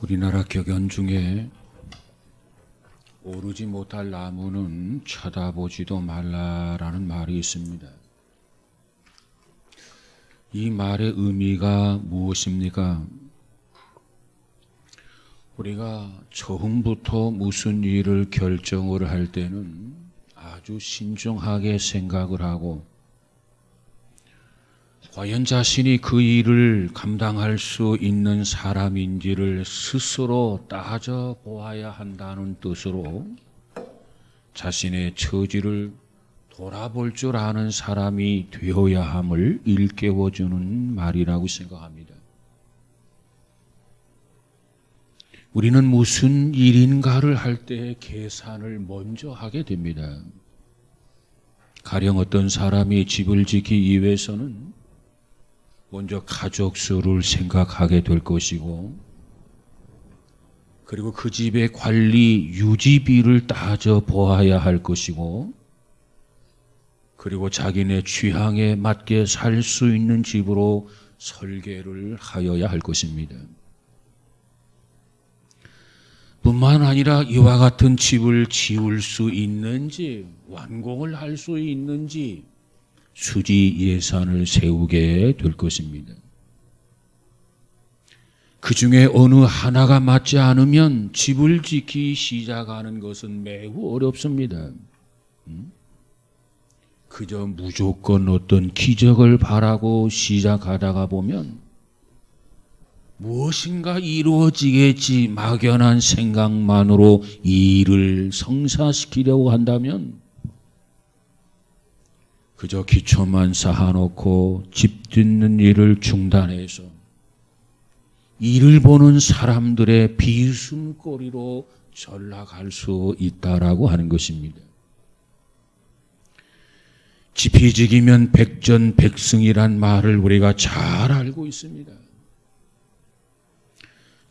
우리나라 격언 중에 오르지 못할 나무는 쳐다보지도 말라라는 말이 있습니다. 이 말의 의미가 무엇입니까? 우리가 처음부터 무슨 일을 결정을 할 때는 아주 신중하게 생각을 하고 과연 자신이 그 일을 감당할 수 있는 사람인지를 스스로 따져보아야 한다는 뜻으로 자신의 처지를 돌아볼 줄 아는 사람이 되어야 함을 일깨워주는 말이라고 생각합니다. 우리는 무슨 일인가를 할 때 계산을 먼저 하게 됩니다. 가령 어떤 사람이 집을 짓기 위해서는 먼저 가족 수를 생각하게 될 것이고, 그리고 그 집의 관리 유지비를 따져보아야 할 것이고, 그리고 자기네 취향에 맞게 살 수 있는 집으로 설계를 하여야 할 것입니다. 뿐만 아니라 이와 같은 집을 지을 수 있는지, 완공을 할 수 있는지 수지 예산을 세우게 될 것입니다. 그 중에 어느 하나가 맞지 않으면 집을 짓기 시작하는 것은 매우 어렵습니다. 그저 무조건 어떤 기적을 바라고 시작하다가 보면 무엇인가 이루어지겠지 막연한 생각만으로 이 일을 성사시키려고 한다면 그저 기초만 쌓아놓고 집 짓는 일을 중단해서 일을 보는 사람들의 비웃음거리로 전락할 수 있다라고 하는 것입니다. 지피지기면 백전백승이란 말을 우리가 잘 알고 있습니다.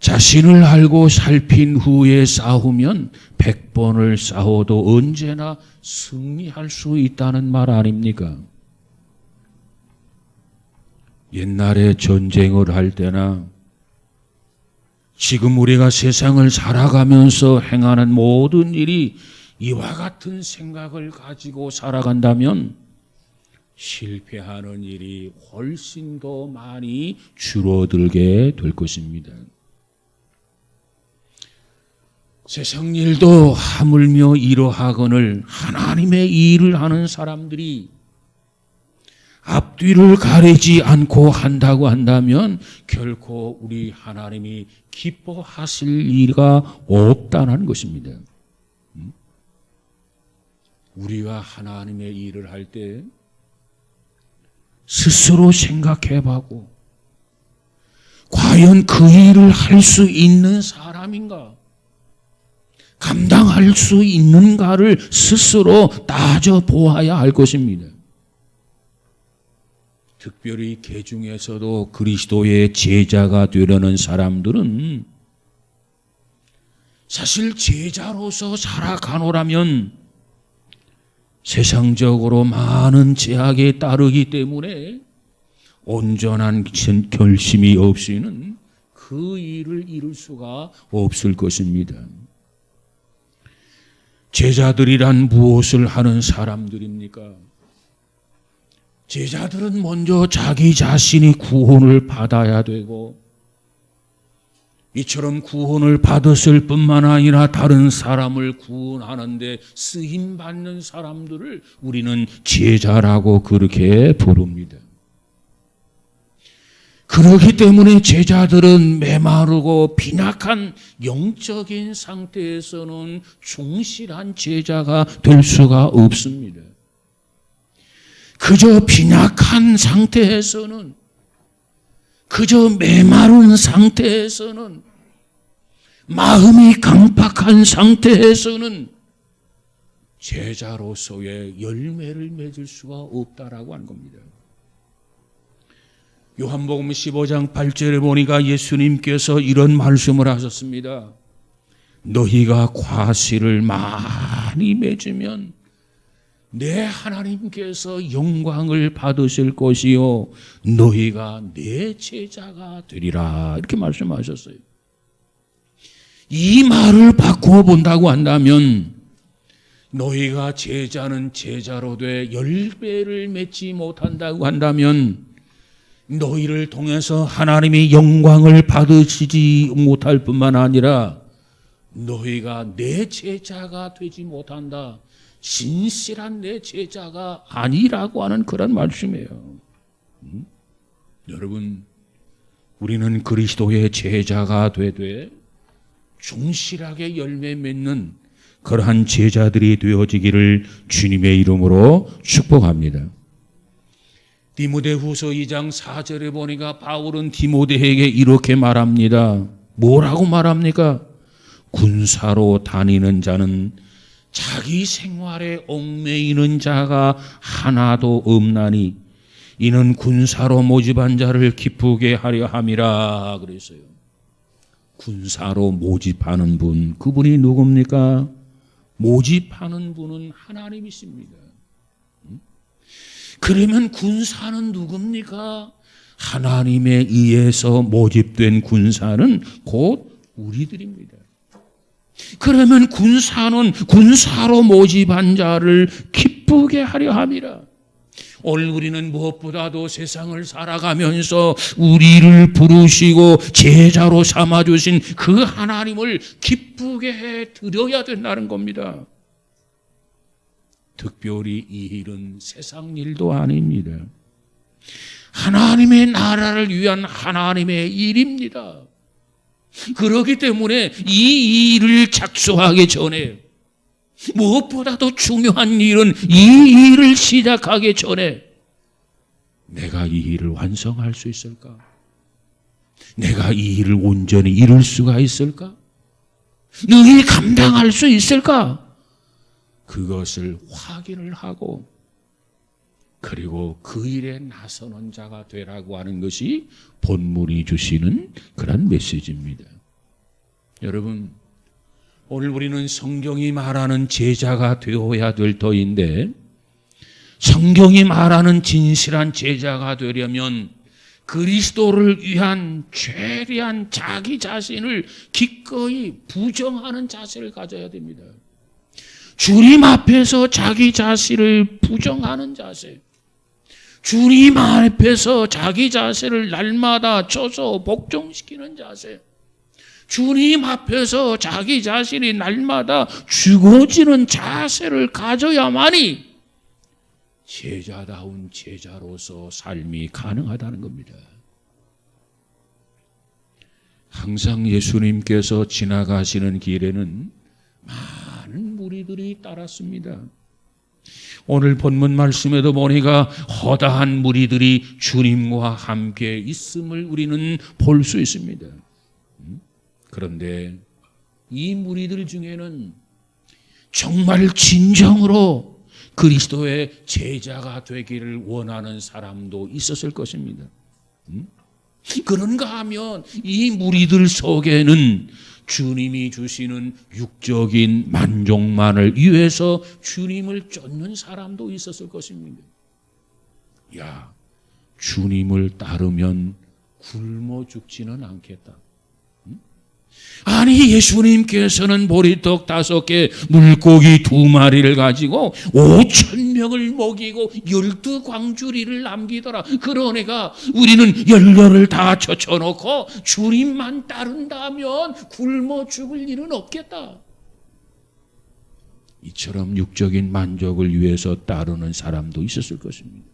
자신을 알고 살핀 후에 싸우면 100번을 싸워도 언제나 승리할 수 있다는 말 아닙니까? 옛날에 전쟁을 할 때나 지금 우리가 세상을 살아가면서 행하는 모든 일이 이와 같은 생각을 가지고 살아간다면 실패하는 일이 훨씬 더 많이 줄어들게 될 것입니다. 세상 일도 하물며 이러하거늘 하나님의 일을 하는 사람들이 앞뒤를 가리지 않고 한다고 한다면 결코 우리 하나님이 기뻐하실 일가 없다는 것입니다. 우리가 하나님의 일을 할 때 스스로 생각해보고 과연 그 일을 할 수 있는 사람인가? 감당할 수 있는가를 스스로 따져보아야 할 것입니다. 특별히 개중에서도 그리스도의 제자가 되려는 사람들은 사실 제자로서 살아가노라면 세상적으로 많은 제약에 따르기 때문에 온전한 결심이 없이는 그 일을 이룰 수가 없을 것입니다. 제자들이란 무엇을 하는 사람들입니까? 제자들은 먼저 자기 자신이 구원을 받아야 되고 이처럼 구원을 받았을 뿐만 아니라 다른 사람을 구원하는 데 쓰임받는 사람들을 우리는 제자라고 그렇게 부릅니다. 그렇기 때문에 제자들은 메마르고 빈약한 영적인 상태에서는 충실한 제자가 될 수가 없습니다. 그저 빈약한 상태에서는, 그저 메마른 상태에서는, 마음이 강팍한 상태에서는 제자로서의 열매를 맺을 수가 없다라고 하는 겁니다. 요한복음 15장 8절에 보니까 예수님께서 이런 말씀을 하셨습니다. 너희가 과실을 많이 맺으면 내 하나님께서 영광을 받으실 것이요 너희가 내 제자가 되리라 이렇게 말씀하셨어요. 이 말을 바꾸어 본다고 한다면 너희가 제자는 제자로 돼 10배를 맺지 못한다고 한다면 너희를 통해서 하나님이 영광을 받으시지 못할 뿐만 아니라 너희가 내 제자가 되지 못한다. 진실한 내 제자가 아니라고 하는 그런 말씀이에요. 여러분, 우리는 그리스도의 제자가 되되 충실하게 열매 맺는 그러한 제자들이 되어지기를 주님의 이름으로 축복합니다. 디모데후서 2장 4절에 보니까 바울은 디모데에게 이렇게 말합니다. 뭐라고 말합니까? 군사로 다니는 자는 자기 생활에 얽매이는 자가 하나도 없나니 이는 군사로 모집한 자를 기쁘게 하려 함이라 그랬어요. 군사로 모집하는 분, 그분이 누굽니까? 모집하는 분은 하나님이십니다. 그러면 군사는 누굽니까? 하나님에 의해서 모집된 군사는 곧 우리들입니다. 그러면 군사는 군사로 모집한 자를 기쁘게 하려 함이라. 오늘 우리는 무엇보다도 세상을 살아가면서 우리를 부르시고 제자로 삼아주신 그 하나님을 기쁘게 해 드려야 된다는 겁니다. 특별히 이 일은 세상 일도 아닙니다. 하나님의 나라를 위한 하나님의 일입니다. 그렇기 때문에 이 일을 작수하기 전에 무엇보다도 중요한 일은 이 일을 시작하기 전에 내가 이 일을 완성할 수 있을까? 내가 이 일을 온전히 이룰 수가 있을까? 능히 감당할 수 있을까? 그것을 확인을 하고 그리고 그 일에 나서는 자가 되라고 하는 것이 본문이 주시는 그런 메시지입니다. 여러분, 오늘 우리는 성경이 말하는 제자가 되어야 될 터인데 성경이 말하는 진실한 제자가 되려면 그리스도를 위한 죄리한 자기 자신을 기꺼이 부정하는 자세를 가져야 됩니다. 주님 앞에서 자기 자신을 부정하는 자세, 주님 앞에서 자기 자신을 날마다 쳐서 복종시키는 자세, 주님 앞에서 자기 자신이 날마다 죽어지는 자세를 가져야만이 제자다운 제자로서 삶이 가능하다는 겁니다. 항상 예수님께서 지나가시는 길에는 많은 무리들이 따랐습니다. 오늘 본문 말씀에도 보니까 허다한 무리들이 주님과 함께 있음을 우리는 볼 수 있습니다. 그런데 이 무리들 중에는 정말 진정으로 그리스도의 제자가 되기를 원하는 사람도 있었을 것입니다. 그런가 하면 이 무리들 속에는 주님이 주시는 육적인 만족만을 위해서 주님을 쫓는 사람도 있었을 것입니다. 야, 주님을 따르면 굶어 죽지는 않겠다. 아니, 예수님께서는 보리떡 5개, 물고기 2마리를 가지고 5,000명을 먹이고 12광주리를 남기더라. 그러니까 우리는 열렬을 다 젖혀놓고 주님만 따른다면 굶어 죽을 일은 없겠다. 이처럼 육적인 만족을 위해서 따르는 사람도 있었을 것입니다.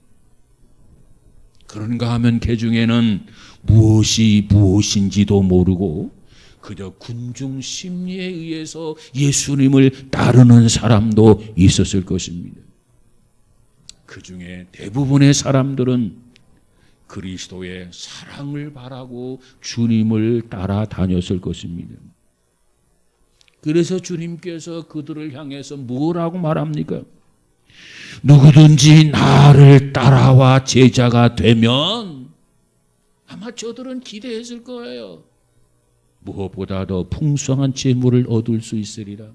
그런가 하면 그 중에는 무엇이 무엇인지도 모르고 그저 군중 심리에 의해서 예수님을 따르는 사람도 있었을 것입니다. 그 중에 대부분의 사람들은 그리스도의 사랑을 바라고 주님을 따라다녔을 것입니다. 그래서 주님께서 그들을 향해서 뭐라고 말합니까? 누구든지 나를 따라와 제자가 되면, 아마 저들은 기대했을 거예요. 무엇보다도 풍성한 재물을 얻을 수 있으리라.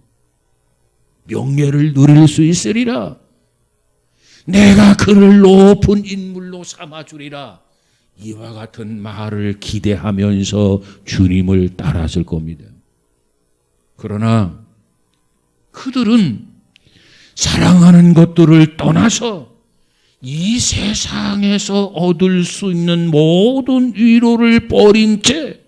명예를 누릴 수 있으리라. 내가 그를 높은 인물로 삼아주리라. 이와 같은 말을 기대하면서 주님을 따랐을 겁니다. 그러나 그들은 사랑하는 것들을 떠나서 이 세상에서 얻을 수 있는 모든 위로를 버린 채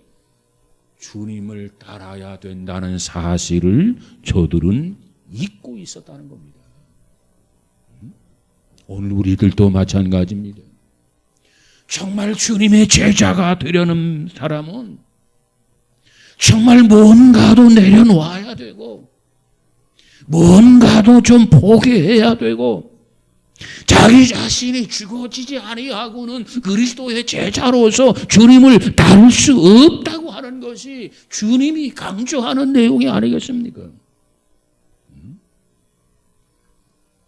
주님을 따라야 된다는 사실을 저들은 잊고 있었다는 겁니다. 오늘 우리들도 마찬가지입니다. 정말 주님의 제자가 되려는 사람은 정말 뭔가도 내려놓아야 되고 뭔가도 좀 포기해야 되고 자기 자신이 죽어지지 아니하고는 그리스도의 제자로서 주님을 따를 수 없다고 하는 것이 주님이 강조하는 내용이 아니겠습니까?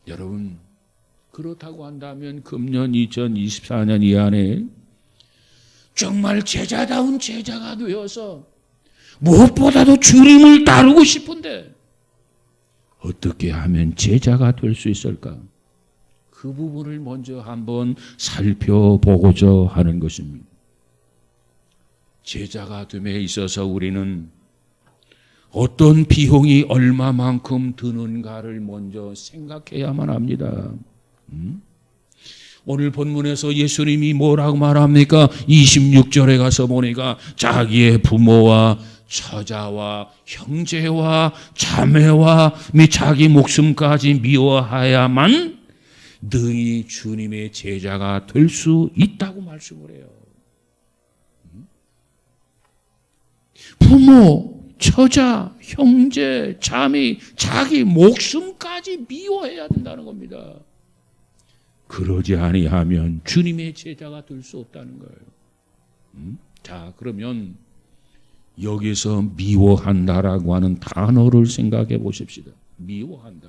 여러분, 그렇다고 한다면 금년 2024년 이 안에 정말 제자다운 제자가 되어서 무엇보다도 주님을 따르고 싶은데 어떻게 하면 제자가 될 수 있을까? 그 부분을 먼저 한번 살펴보고자 하는 것입니다. 제자가 됨에 있어서 우리는 어떤 비용이 얼마만큼 드는가를 먼저 생각해야만 합니다. 오늘 본문에서 예수님이 뭐라고 말합니까? 26절에 가서 보니까 자기의 부모와 처자와 형제와 자매와 및 자기 목숨까지 미워하야만 능히 주님의 제자가 될 수 있다고 말씀을 해요. 부모, 처자, 형제, 자매, 자기 목숨까지 미워해야 된다는 겁니다. 그러지 아니하면 주님의 제자가 될 수 없다는 거예요. 자, 그러면 여기서 미워한다라고 하는 단어를 생각해 보십시다. 미워한다.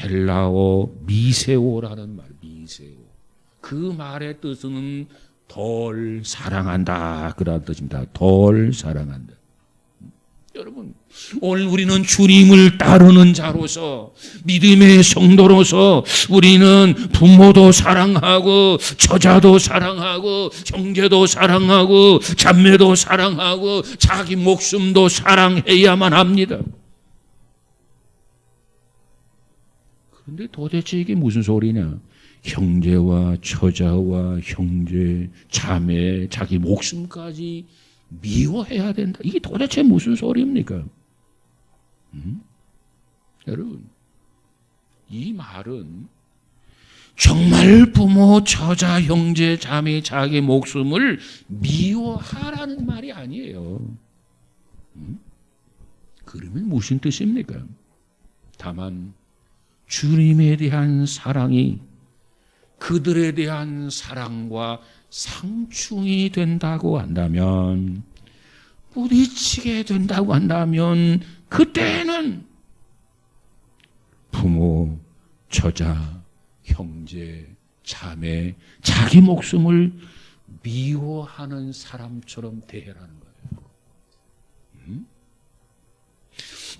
헬라어 미세오라는 말, 미세오. 그 말의 뜻은 덜 사랑한다 그런 뜻입니다. 덜 사랑한다. 여러분, 오늘 우리는 주님을 따르는 자로서 믿음의 성도로서 우리는 부모도 사랑하고 처자도 사랑하고 형제도 사랑하고 자매도 사랑하고 자기 목숨도 사랑해야만 합니다. 그런데 도대체 이게 무슨 소리냐? 형제와 처자와 형제, 자매, 자기 목숨까지 미워해야 된다. 이게 도대체 무슨 소리입니까? 여러분, 이 말은 정말 부모, 처자, 형제, 자매, 자기 목숨을 미워하라는 말이 아니에요. 그러면 무슨 뜻입니까? 다만 주님에 대한 사랑이 그들에 대한 사랑과 상충이 된다고 한다면, 부딪히게 된다고 한다면 그때는 부모, 처자, 형제, 자매, 자기 목숨을 미워하는 사람처럼 대해라는 거예요.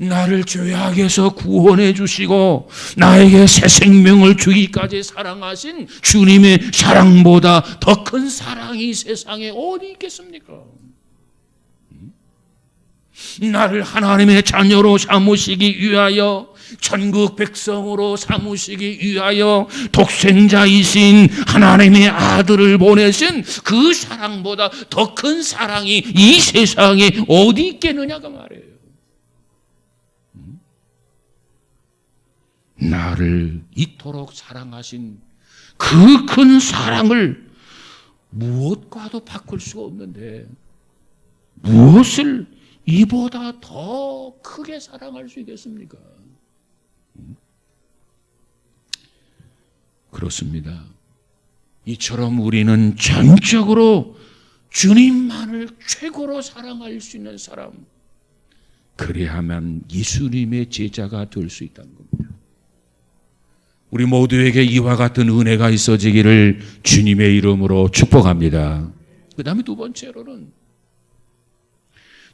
나를 죄악에서 구원해 주시고 나에게 새 생명을 주기까지 사랑하신 주님의 사랑보다 더 큰 사랑이 세상에 어디 있겠습니까? 나를 하나님의 자녀로 삼으시기 위하여, 천국 백성으로 삼으시기 위하여 독생자이신 하나님의 아들을 보내신 그 사랑보다 더 큰 사랑이 이 세상에 어디 있겠느냐가 말이에요. 나를 이토록 사랑하신 그 큰 사랑을 무엇과도 바꿀 수가 없는데 무엇을 이보다 더 크게 사랑할 수 있겠습니까? 그렇습니다. 이처럼 우리는 전적으로 주님만을 최고로 사랑할 수 있는 사람, 그래야만 예수님의 제자가 될 수 있다는 겁니다. 우리 모두에게 이와 같은 은혜가 있어지기를 주님의 이름으로 축복합니다. 그 다음에 두 번째로는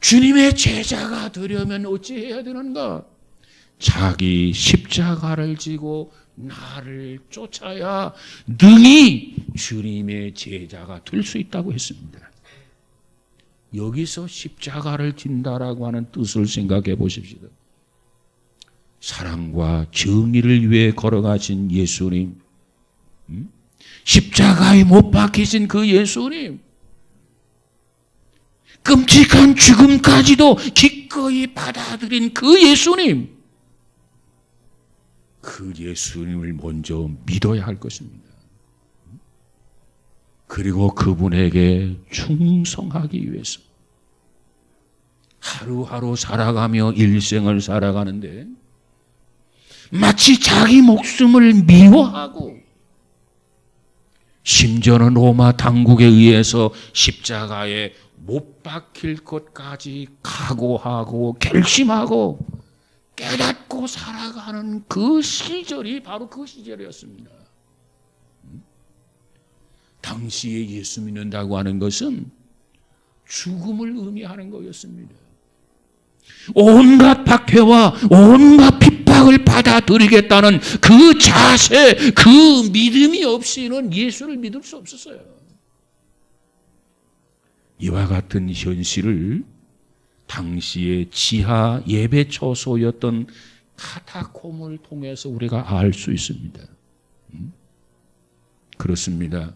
주님의 제자가 되려면 어찌해야 되는가? 자기 십자가를 지고 나를 쫓아야 능히 주님의 제자가 될 수 있다고 했습니다. 여기서 십자가를 진다라고 하는 뜻을 생각해 보십시오. 사랑과 정의를 위해 걸어가신 예수님, 십자가에 못 박히신 그 예수님, 끔찍한 죽음까지도 기꺼이 받아들인 그 예수님, 그 예수님을 먼저 믿어야 할 것입니다. 그리고 그분에게 충성하기 위해서 하루하루 살아가며 일생을 살아가는데 마치 자기 목숨을 미워하고 심지어는 로마 당국에 의해서 십자가에 못 박힐 것까지 각오하고 결심하고 깨닫고 살아가는 그 시절이 바로 그 시절이었습니다. 당시에 예수 믿는다고 하는 것은 죽음을 의미하는 거였습니다. 온갖 박해와 온갖 핍박을 받아들이겠다는 그 자세, 그 믿음이 없이는 예수를 믿을 수 없었어요. 이와 같은 현실을 당시의 지하 예배처소였던 카타콤을 통해서 우리가 알 수 있습니다. 그렇습니다.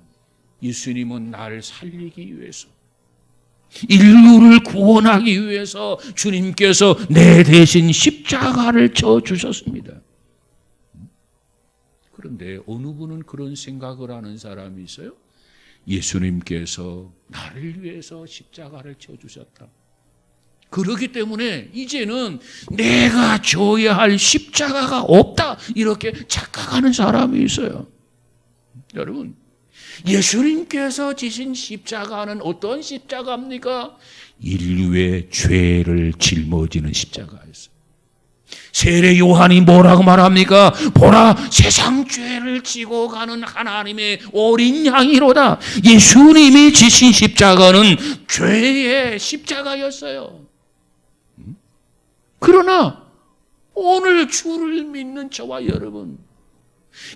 예수님은 나를 살리기 위해서, 인류를 구원하기 위해서 주님께서 내 대신 십자가를 져 주셨습니다. 그런데 어느 분은 그런 생각을 하는 사람이 있어요. 예수님께서 나를 위해서 십자가를 져 주셨다. 그렇기 때문에 이제는 내가 져야 할 십자가가 없다, 이렇게 착각하는 사람이 있어요. 여러분, 예수님께서 지신 십자가는 어떤 십자가입니까? 인류의 죄를 짊어지는 십자가였어요. 세례 요한이 뭐라고 말합니까? 보라, 세상 죄를 지고 가는 하나님의 어린 양이로다. 예수님이 지신 십자가는 죄의 십자가였어요. 그러나 오늘 주를 믿는 저와 여러분,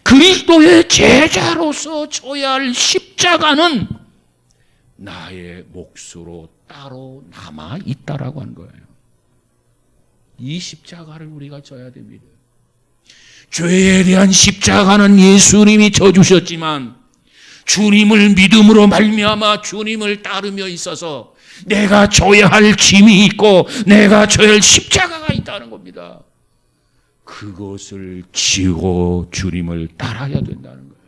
그리스도의 제자로서 져야 할 십자가는 나의 몫으로 따로 남아 있다라고 한 거예요. 이 십자가를 우리가 져야 됩니다. 죄에 대한 십자가는 예수님이 져주셨지만 주님을 믿음으로 말미암아 주님을 따르며 있어서 내가 져야 할 짐이 있고 내가 져야 할 십자가가 있다는 겁니다. 그것을 지고 주님을 따라야 된다는 거예요.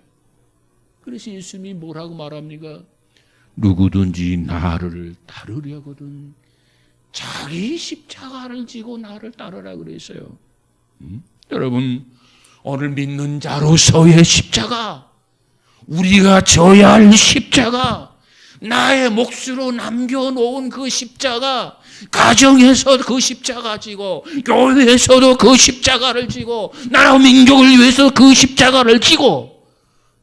그래서 예수님이 뭐라고 말합니까? 누구든지 나를 따르려거든 자기 십자가를 지고 나를 따르라 그랬어요. 여러분, 오늘 믿는 자로서의 십자가, 우리가 져야 할 십자가, 나의 몫으로 남겨놓은 그 십자가, 가정에서 그 십자가 지고, 교회에서도 그 십자가를 지고, 나라 민족을 위해서 그 십자가를 지고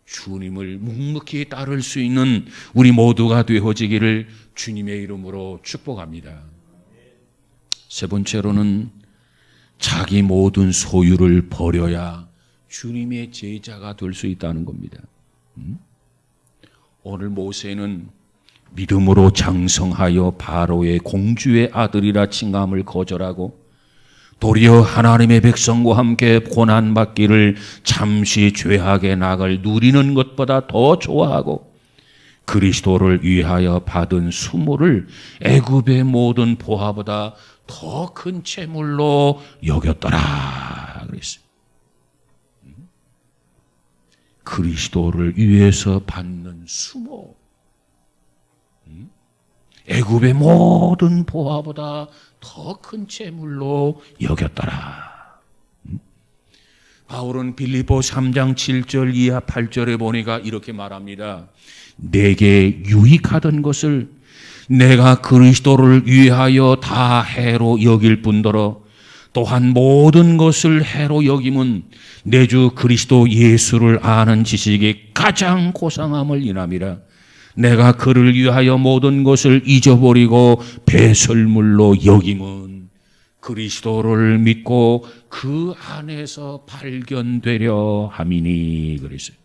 주님을 묵묵히 따를 수 있는 우리 모두가 되어지기를 주님의 이름으로 축복합니다. 세 번째로는 자기 모든 소유를 버려야 주님의 제자가 될 수 있다는 겁니다. 오늘 모세는 믿음으로 장성하여 바로의 공주의 아들이라 칭함을 거절하고 도리어 하나님의 백성과 함께 고난받기를 잠시 죄악의 낙을 누리는 것보다 더 좋아하고 그리스도를 위하여 받은 수모를 애굽의 모든 보화보다 더 큰 채물로 여겼더라 그랬어요. 그리스도를 위해서 받는 수모, 애굽의 모든 보화보다 더 큰 채물로 여겼더라. 바울은 빌립보 3장 7절 이하 8절에 보니까 이렇게 말합니다. 내게 유익하던 것을 내가 그리스도를 위하여 다 해로 여길 뿐더러 또한 모든 것을 해로 여김은 내 주 그리스도 예수를 아는 지식이 가장 고상함을 인함이라. 내가 그를 위하여 모든 것을 잊어버리고 배설물로 여김은 그리스도를 믿고 그 안에서 발견되려 함이니 그랬어요.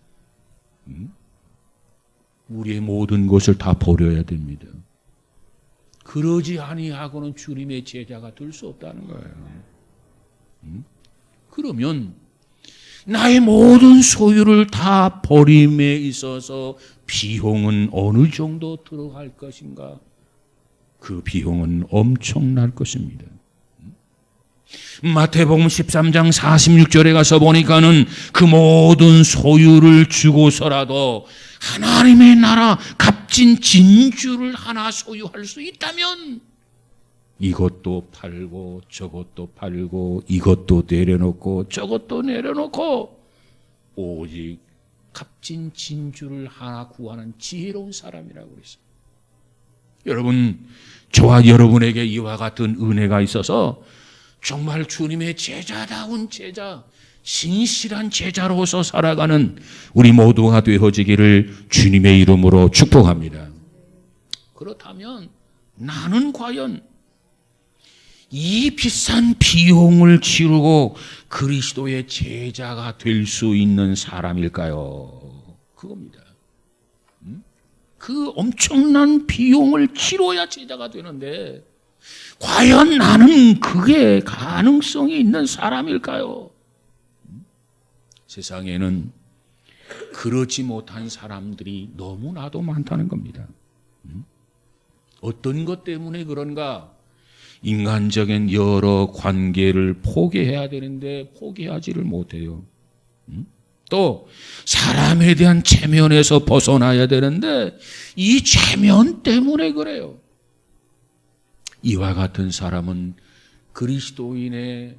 우리의 모든 것을 다 버려야 됩니다. 그러지 아니하고는 주님의 제자가 될 수 없다는 거예요. 그러면 나의 모든 소유를 다 버림에 있어서 비용은 어느 정도 들어갈 것인가? 그 비용은 엄청날 것입니다. 마태복음 13장 46절에 가서 보니까는 그 모든 소유를 주고서라도 하나님의 나라 값진 진주를 하나 소유할 수 있다면 이것도 팔고 저것도 팔고 이것도 내려놓고 저것도 내려놓고 오직 값진 진주를 하나 구하는 지혜로운 사람이라고 그랬어요. 여러분, 저와 여러분에게 이와 같은 은혜가 있어서 정말 주님의 제자다운 제자, 신실한 제자로서 살아가는 우리 모두가 되어지기를 주님의 이름으로 축복합니다. 그렇다면 나는 과연 이 비싼 비용을 치르고 그리스도의 제자가 될 수 있는 사람일까요? 그겁니다. 그 엄청난 비용을 치러야 제자가 되는데 과연 나는 그게 가능성이 있는 사람일까요? 세상에는 그렇지 못한 사람들이 너무나도 많다는 겁니다. 어떤 것 때문에 그런가? 인간적인 여러 관계를 포기해야 되는데 포기하지를 못해요. 또 사람에 대한 체면에서 벗어나야 되는데 이 체면 때문에 그래요. 이와 같은 사람은 그리스도의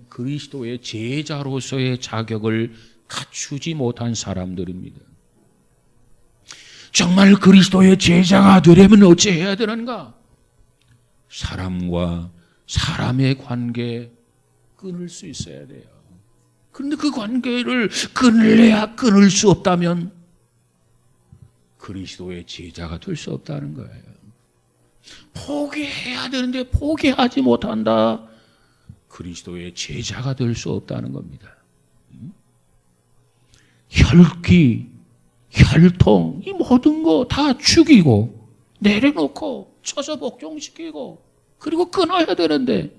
제자로서의 자격을 갖추지 못한 사람들입니다. 정말 그리스도의 제자가 되려면 어찌해야 되는가? 사람과 사람의 관계 끊을 수 있어야 돼요. 그런데 그 관계를 끊으려야 끊을 수 없다면 그리스도의 제자가 될 수 없다는 거예요. 포기해야 되는데 포기하지 못한다. 그리스도의 제자가 될 수 없다는 겁니다. 혈기, 혈통, 이 모든 거 다 죽이고 내려놓고 쳐서 복종시키고 그리고 끊어야 되는데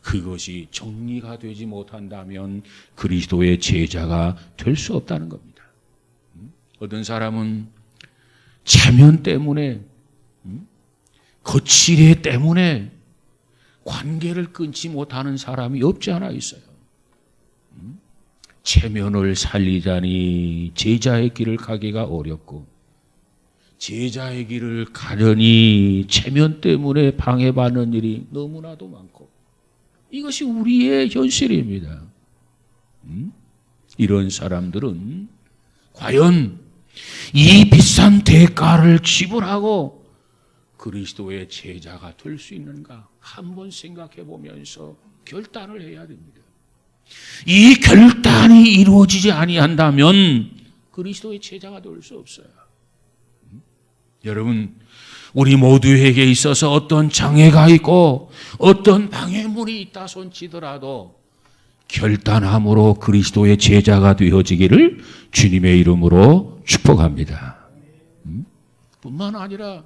그것이 정리가 되지 못한다면 그리스도의 제자가 될 수 없다는 겁니다. 어떤 사람은 체면 때문에 거칠애 때문에 관계를 끊지 못하는 사람이 없지 않아 있어요. 체면을 살리자니 제자의 길을 가기가 어렵고 제자의 길을 가려니 체면 때문에 방해받는 일이 너무나도 많고 이것이 우리의 현실입니다. 이런 사람들은 과연 이 비싼 대가를 지불하고 그리스도의 제자가 될 수 있는가 한번 생각해 보면서 결단을 해야 됩니다. 이 결단이 이루어지지 아니한다면 그리스도의 제자가 될 수 없어요. 여러분, 우리 모두에게 있어서 어떤 장애가 있고 어떤 방해물이 있다 손치더라도 결단함으로 그리스도의 제자가 되어지기를 주님의 이름으로 축복합니다. 뿐만 아니라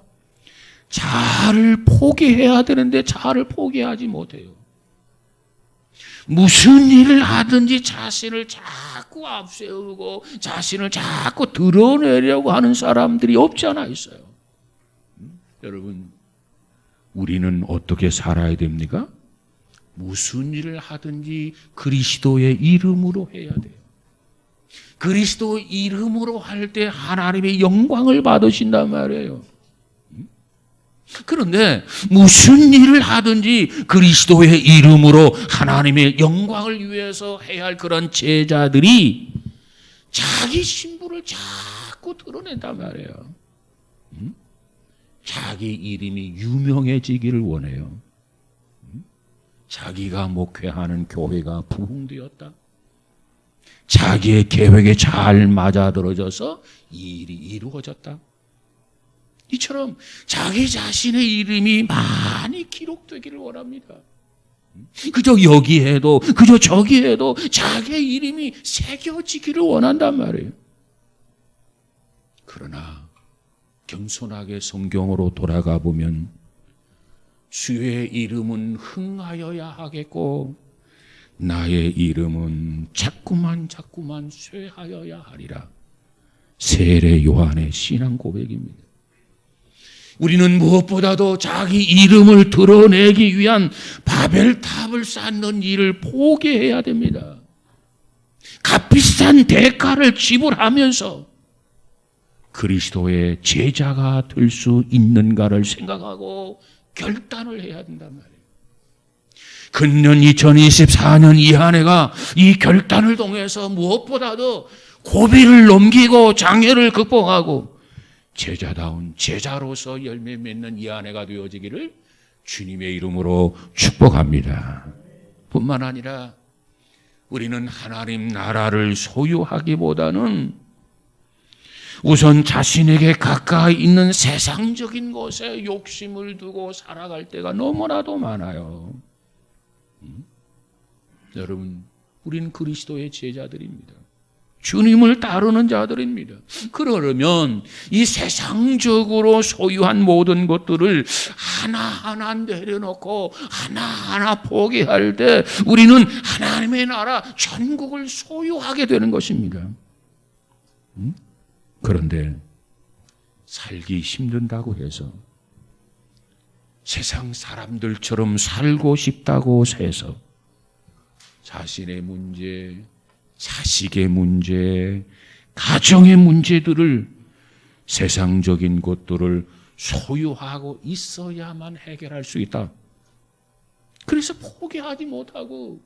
자아를 포기해야 되는데 자아를 포기하지 못해요. 무슨 일을 하든지 자신을 자꾸 앞세우고 자신을 자꾸 드러내려고 하는 사람들이 없지 않아 있어요. 여러분, 우리는 어떻게 살아야 됩니까? 무슨 일을 하든지 그리스도의 이름으로 해야 돼요. 그리스도 이름으로 할 때 하나님의 영광을 받으신단 말이에요. 그런데 무슨 일을 하든지 그리스도의 이름으로 하나님의 영광을 위해서 해야 할 그런 제자들이 자기 신분을 자꾸 드러낸단 말이에요. 자기 이름이 유명해지기를 원해요. 자기가 목회하는 교회가 부흥되었다. 자기의 계획에 잘 맞아들어져서 이 일이 이루어졌다. 이처럼 자기 자신의 이름이 많이 기록되기를 원합니다. 그저 여기에도 그저 저기에도 자기의 이름이 새겨지기를 원한단 말이에요. 그러나 겸손하게 성경으로 돌아가 보면 주의 이름은 흥하여야 하겠고 나의 이름은 자꾸만 쇠하여야 하리라. 세례 요한의 신앙 고백입니다. 우리는 무엇보다도 자기 이름을 드러내기 위한 바벨탑을 쌓는 일을 포기해야 됩니다. 값비싼 대가를 지불하면서 그리스도의 제자가 될 수 있는가를 생각하고 결단을 해야 된단 말이에요. 금년 2024년 이 한 해가 이 결단을 통해서 무엇보다도 고비를 넘기고 장애를 극복하고 제자다운 제자로서 열매 맺는 이 한 해가 되어지기를 주님의 이름으로 축복합니다. 뿐만 아니라 우리는 하나님 나라를 소유하기보다는 우선 자신에게 가까이 있는 세상적인 것에 욕심을 두고 살아갈 때가 너무나도 많아요. 여러분, 우리는 그리스도의 제자들입니다. 주님을 따르는 자들입니다. 그러려면 이 세상적으로 소유한 모든 것들을 하나하나 내려놓고 하나하나 포기할 때 우리는 하나님의 나라 천국을 소유하게 되는 것입니다. 그런데 살기 힘든다고 해서 세상 사람들처럼 살고 싶다고 해서 자신의 문제, 자식의 문제, 가정의 문제들을 세상적인 것들을 소유하고 있어야만 해결할 수 있다. 그래서 포기하지 못하고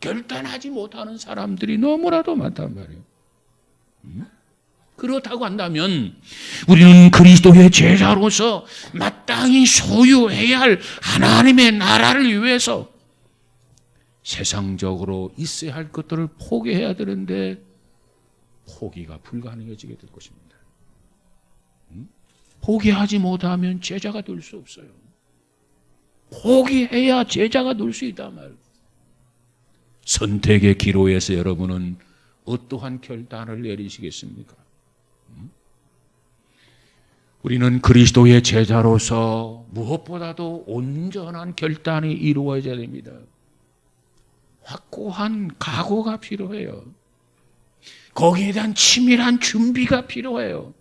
결단하지 못하는 사람들이 너무나도 많단 말이에요. 그렇다고 한다면 우리는 그리스도의 제자로서 마땅히 소유해야 할 하나님의 나라를 위해서 세상적으로 있어야 할 것들을 포기해야 되는데 포기가 불가능해지게 될 것입니다. 포기하지 못하면 제자가 될 수 없어요. 포기해야 제자가 될 수 있단 말이에요. 선택의 기로에서 여러분은 어떠한 결단을 내리시겠습니까? 우리는 그리스도의 제자로서 무엇보다도 온전한 결단이 이루어져야 됩니다. 확고한 각오가 필요해요. 거기에 대한 치밀한 준비가 필요해요.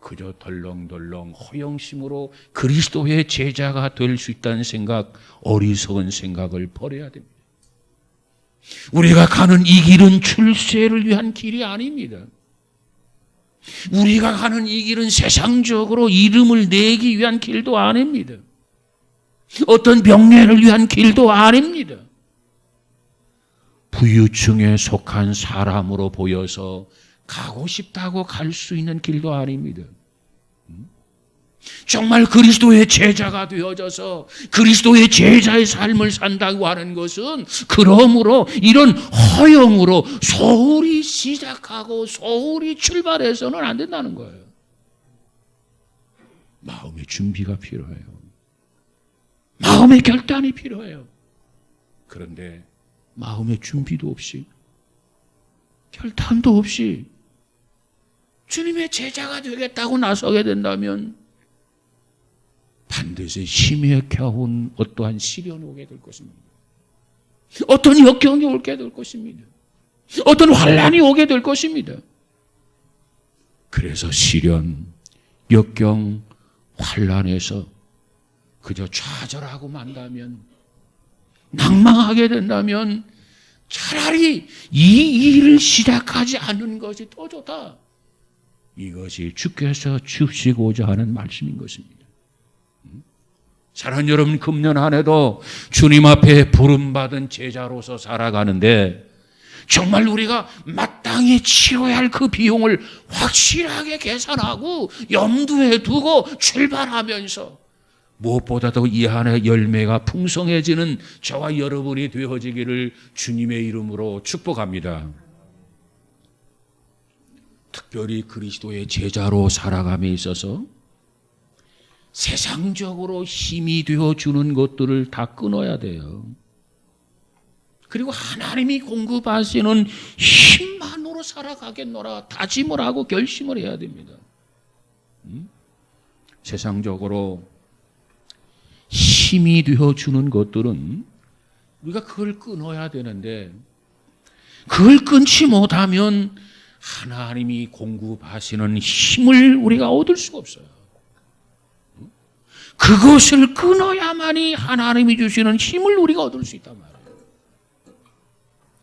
그저 덜렁덜렁 허영심으로 그리스도의 제자가 될 수 있다는 생각, 어리석은 생각을 버려야 됩니다. 우리가 가는 이 길은 출세를 위한 길이 아닙니다. 우리가 가는 이 길은 세상적으로 이름을 내기 위한 길도 아닙니다. 어떤 명예를 위한 길도 아닙니다. 부유층에 속한 사람으로 보여서 가고 싶다고 갈 수 있는 길도 아닙니다. 정말 그리스도의 제자가 되어져서 그리스도의 제자의 삶을 산다고 하는 것은 그러므로 이런 허영으로 소홀히 시작하고 소홀히 출발해서는 안 된다는 거예요. 마음의 준비가 필요해요. 마음의 결단이 필요해요. 그런데 마음의 준비도 없이 결단도 없이 주님의 제자가 되겠다고 나서게 된다면 반드시 힘에 겨운 어떠한 시련이 오게 될 것입니다. 어떤 역경이 오게 될 것입니다. 어떤 환난이 오게 될 것입니다. 그래서 시련, 역경, 환난에서 그저 좌절하고 만다면, 낭망하게 된다면 차라리 이 일을 시작하지 않는 것이 더 좋다. 이것이 주께서 주시고자 하는 말씀인 것입니다. 사랑하는 여러분, 금년 한 해도 주님 앞에 부름받은 제자로서 살아가는데 정말 우리가 마땅히 치러야 할 그 비용을 확실하게 계산하고 염두에 두고 출발하면서 무엇보다도 이 한 해 열매가 풍성해지는 저와 여러분이 되어지기를 주님의 이름으로 축복합니다. 특별히 그리스도의 제자로 살아감에 있어서 세상적으로 힘이 되어주는 것들을 다 끊어야 돼요. 그리고 하나님이 공급하시는 힘만으로 살아가겠노라 다짐을 하고 결심을 해야 됩니다. 세상적으로 힘이 되어주는 것들은 우리가 그걸 끊어야 되는데, 그걸 끊지 못하면 하나님이 공급하시는 힘을 우리가 얻을 수가 없어요. 그것을 끊어야만이 하나님이 주시는 힘을 우리가 얻을 수 있단 말이에요.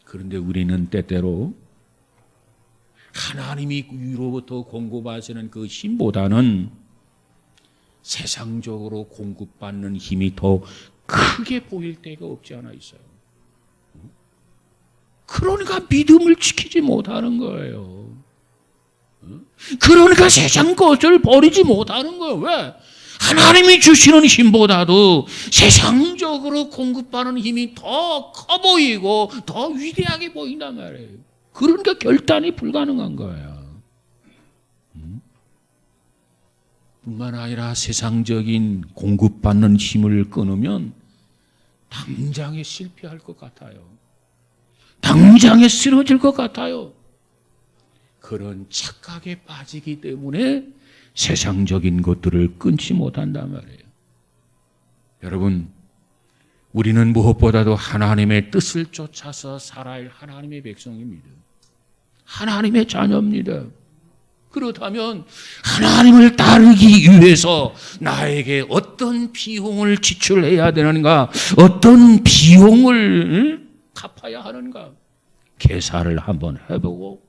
그런데 우리는 때때로 하나님이 위로부터 공급하시는 그 힘보다는 세상적으로 공급받는 힘이 더 크게 보일 때가 없지 않아 있어요. 그러니까 믿음을 지키지 못하는 거예요. 그러니까 세상 것을 버리지 못하는 거예요. 왜? 하나님이 주시는 힘보다도 세상적으로 공급받는 힘이 더 커 보이고 더 위대하게 보인단 말이에요. 그러니까 결단이 불가능한 거예요. 뿐만 아니라 세상적인 공급받는 힘을 끊으면 당장에 실패할 것 같아요. 당장에 쓰러질 것 같아요. 그런 착각에 빠지기 때문에 세상적인 것들을 끊지 못한단 말이에요. 여러분, 우리는 무엇보다도 하나님의 뜻을 쫓아서 살아야 할 하나님의 백성입니다. 하나님의 자녀입니다. 그렇다면 하나님을 따르기 위해서 나에게 어떤 비용을 지출해야 되는가, 어떤 비용을 갚아야 하는가 계산을 한번 해보고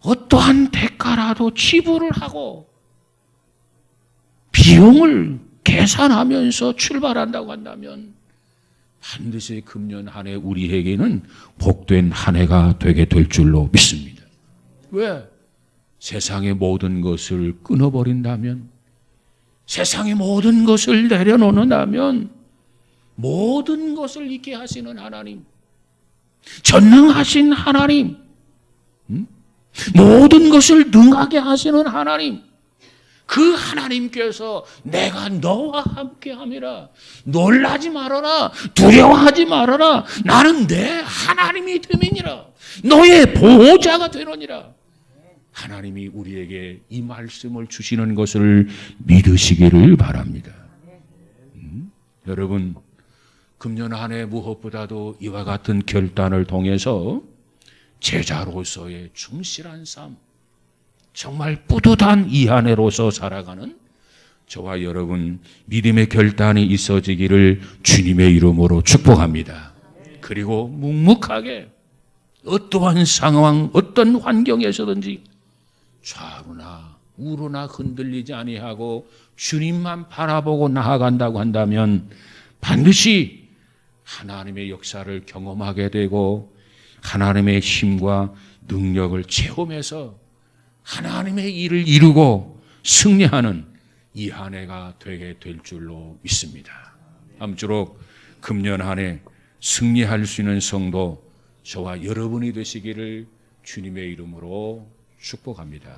어떠한 대가라도 지불을 하고 비용을 계산하면서 출발한다고 한다면 반드시 금년 한 해 우리에게는 복된 한 해가 되게 될 줄로 믿습니다. 왜? 세상의 모든 것을 끊어버린다면, 세상의 모든 것을 내려놓는다면 모든 것을 잊게 하시는 하나님, 전능하신 하나님, 모든 것을 능하게 하시는 하나님, 그 하나님께서 내가 너와 함께함이라, 놀라지 말아라, 두려워하지 말아라, 나는 내 하나님이 됨이니라, 너의 보호자가 되느니라. 하나님이 우리에게 이 말씀을 주시는 것을 믿으시기를 바랍니다. 여러분, 금년 한 해 무엇보다도 이와 같은 결단을 통해서 제자로서의 충실한 삶, 정말 뿌듯한 이 한 해로서 살아가는 저와 여러분 믿음의 결단이 있어지기를 주님의 이름으로 축복합니다. 그리고 묵묵하게 어떠한 상황, 어떤 환경에서든지 좌우나 우로나 흔들리지 아니하고 주님만 바라보고 나아간다고 한다면 반드시 하나님의 역사를 경험하게 되고 하나님의 힘과 능력을 체험해서 하나님의 일을 이루고 승리하는 이 한 해가 되게 될 줄로 믿습니다. 아무쪼록 금년 한 해 승리할 수 있는 성도 저와 여러분이 되시기를 주님의 이름으로 축복합니다.